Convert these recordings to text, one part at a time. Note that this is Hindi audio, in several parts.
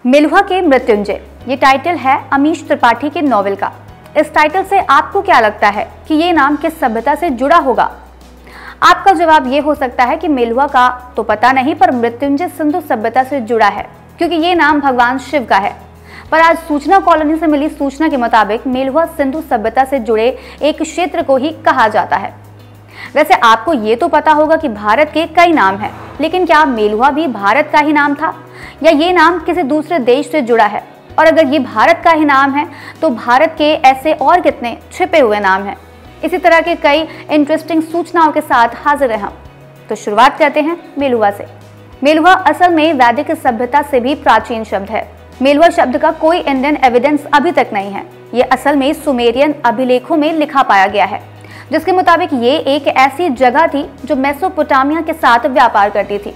मेलुहा के मृत्युंजय, ये टाइटल है अमीश त्रिपाठी के नॉवेल का। इस टाइटल से आपको क्या लगता है कि ये नाम किस सभ्यता से जुड़ा होगा? आपका जवाब ये हो सकता है कि मेलुहा का तो पता नहीं, पर मृत्युंजय सिंधु सभ्यता से जुड़ा है क्योंकि ये नाम भगवान शिव का है। पर आज सूचना कॉलोनी से मिली सूचना के मुताबिक मेलुहा सिंधु सभ्यता से जुड़े एक क्षेत्र को ही कहा जाता है। वैसे आपको ये तो पता होगा कि भारत के कई नाम हैं, लेकिन क्या मेलुहा भी भारत का ही नाम था या ये नाम किसी दूसरे देश से जुड़ा है? और अगर ये भारत का ही नाम है तो भारत के ऐसे और कितने छिपे हुए नाम हैं? इसी तरह के कई इंटरेस्टिंग सूचनाओं के साथ हाजिर हैं हम। तो शुरुआत करते हैं मेलुहा से। मेलुहा असल में वैदिक सभ्यता से भी प्राचीन शब्द है। मेलुहा शब्द का कोई इंडियन एविडेंस अभी तक नहीं है। ये असल में सुमेरियन अभिलेखों में लिखा पाया गया है, जिसके मुताबिक ये एक ऐसी जगह थी जो मेसोपोटामिया के साथ व्यापार करती थी।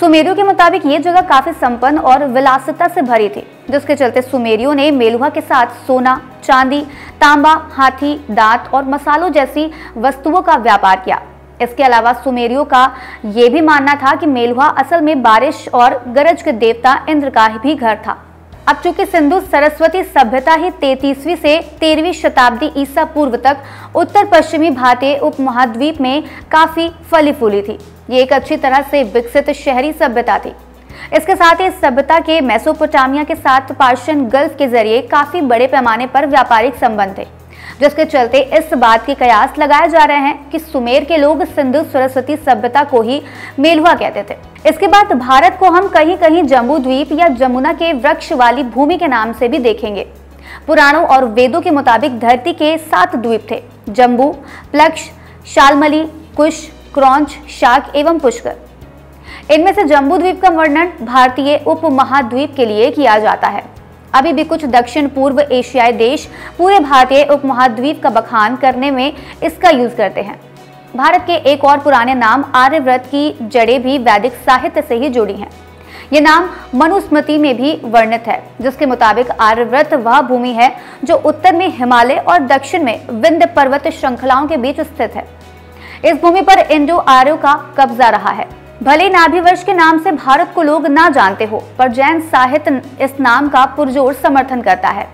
सुमेरियों के मुताबिक ये जगह काफी संपन्न और विलासिता से भरी थी, जिसके चलते सुमेरियों ने मेलुहा के साथ सोना, चांदी, तांबा, हाथी, दांत और मसालों जैसी वस्तुओं का व्यापार किया। इसके अलावा सुमेरियों का ये भी मानना था कि मेलुहा असल में बारिश और गरज के देवता इंद्र का भी घर था। अब चूंकि सिंधु सरस्वती सभ्यता ही 33वीं से 13वीं शताब्दी ईसा पूर्व तक उत्तर पश्चिमी भारतीय उपमहाद्वीप में काफी फली फूली थी, ये एक अच्छी तरह से विकसित शहरी सभ्यता थी। इसके साथ ही इस सभ्यता के मेसोपोटामिया के साथ पर्शियन गल्फ के जरिए काफी बड़े पैमाने पर व्यापारिक संबंध थे, जिसके चलते इस बात के कयास लगाए जा रहे हैं कि सुमेर के लोग सिंधु सरस्वती सभ्यता को ही मेलुहा कहते थे। इसके बाद भारत को हम कहीं कहीं जम्बू द्वीप या जमुना के वृक्ष वाली भूमि के नाम से भी देखेंगे। पुराणों और वेदों के मुताबिक धरती के 7 द्वीप थे: जम्बू, प्लक्ष, शालमली, कुश, क्रौंच, शाक एवं पुष्कर। इनमें से जम्बू द्वीप का वर्णन भारतीय उपमहाद्वीप के लिए किया जाता है। अभी भी कुछ दक्षिण पूर्व एशियाई देश पूरे भारतीय उपमहाद्वीप का बखान करने में इसका यूज करते हैं। भारत के एक और पुराने नाम आर्यव्रत की जड़ें भी वैदिक साहित्य से ही जुड़ी हैं। ये नाम मनुस्मृति में भी वर्णित है, जिसके मुताबिक आर्यव्रत वह भूमि है जो उत्तर में हिमालय और दक्षिण में विंध्य पर्वत श्रृंखलाओं के बीच स्थित है। इस भूमि पर इंडो आर्यों का कब्जा रहा है। भले नाभिवर्ष के नाम से भारत को लोग ना जानते हो, पर जैन साहित्य इस नाम का पुरजोर समर्थन करता है।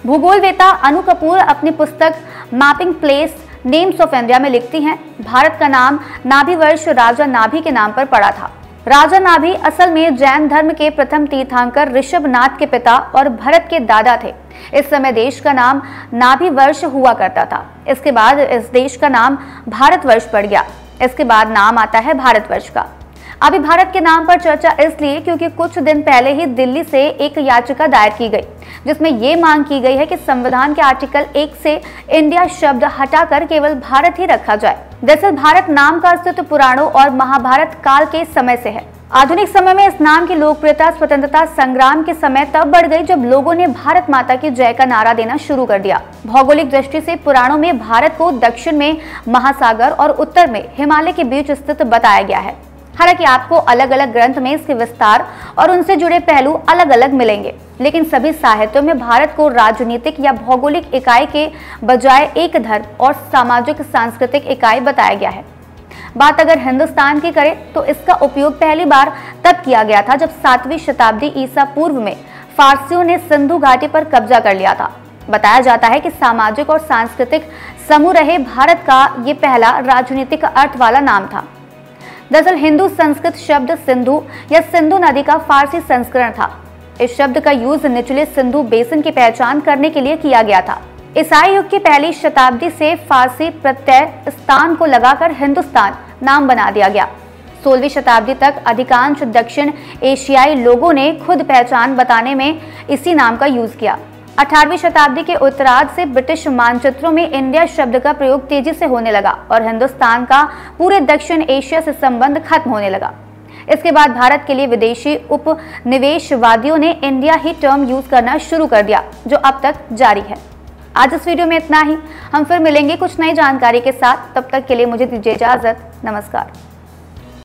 भूगोलवेता अनु कपूर अपनी पुस्तक mapping place names of India में लिखती हैं, भारत का नाम नाभिवर्ष राजा नाभि के नाम पर पड़ा था। राजा नाभि असल में जैन धर्म के प्रथम तीर्थंकर ऋषभनाथ के पिता और भरत के दादा थे। इस समय देश का नाम नाभिवर्ष हुआ करता था। इसके बाद इस देश का नाम भारतवर्ष पड़ गया। इसके बाद नाम आता है भारतवर्ष का। अभी भारत के नाम पर चर्चा इसलिए क्योंकि कुछ दिन पहले ही दिल्ली से एक याचिका दायर की गई, जिसमें ये मांग की गई है कि संविधान के आर्टिकल 1 से इंडिया शब्द हटाकर केवल भारत ही रखा जाए। दरअसल भारत नाम का अस्तित्व पुराणों और महाभारत काल के समय से है। आधुनिक समय में इस नाम की लोकप्रियता स्वतंत्रता संग्राम के समय तब बढ़ गई जब लोगों ने भारत माता की जय का नारा देना शुरू कर दिया। भौगोलिक दृष्टि से पुराणों में भारत को दक्षिण में महासागर और उत्तर में हिमालय के बीच स्थित बताया गया है। हालांकि आपको अलग अलग ग्रंथ में इसके विस्तार और उनसे जुड़े पहलू अलग अलग मिलेंगे, लेकिन सभी साहित्यों में भारत को राजनीतिक या भौगोलिक इकाई के बजाय एक धर्म और सामाजिक सांस्कृतिक इकाई बताया गया है। बात अगर हिंदुस्तान की करें तो इसका उपयोग पहली बार तब किया गया था जब 7वीं शताब्दी ईसा पूर्व में फारसियों ने सिंधु घाटी पर कब्जा कर लिया था। बताया जाता है कि सामाजिक और सांस्कृतिक समूह रहे भारत का ये पहला राजनीतिक अर्थ वाला नाम था। दरअसल हिंदू संस्कृत शब्द सिंधु या सिंधु नदी का फारसी संस्करण था। इस शब्द का यूज निचले सिंधु बेसिन की पहचान करने के लिए किया गया था। ईसाई युग की पहली शताब्दी से फारसी प्रत्यय स्थान को लगाकर हिंदुस्तान नाम बना दिया गया। 16वीं शताब्दी तक अधिकांश दक्षिण एशियाई लोगों ने खुद पहचान बताने में इसी नाम का यूज किया। 18वीं शताब्दी के उत्तरार्ध से ब्रिटिश मानचित्रों में इंडिया शब्द का प्रयोग तेजी से होने लगा और हिंदुस्तान का पूरे दक्षिण एशिया से संबंध खत्म होने लगा। इसके बाद भारत के लिए विदेशी उपनिवेशवादियों ने इंडिया ही टर्म यूज करना शुरू कर दिया, जो अब तक जारी है। आज इस वीडियो में इतना ही। हम फिर मिलेंगे कुछ नई जानकारी के साथ। तब तक के लिए मुझे दीजिए इजाजत। नमस्कार।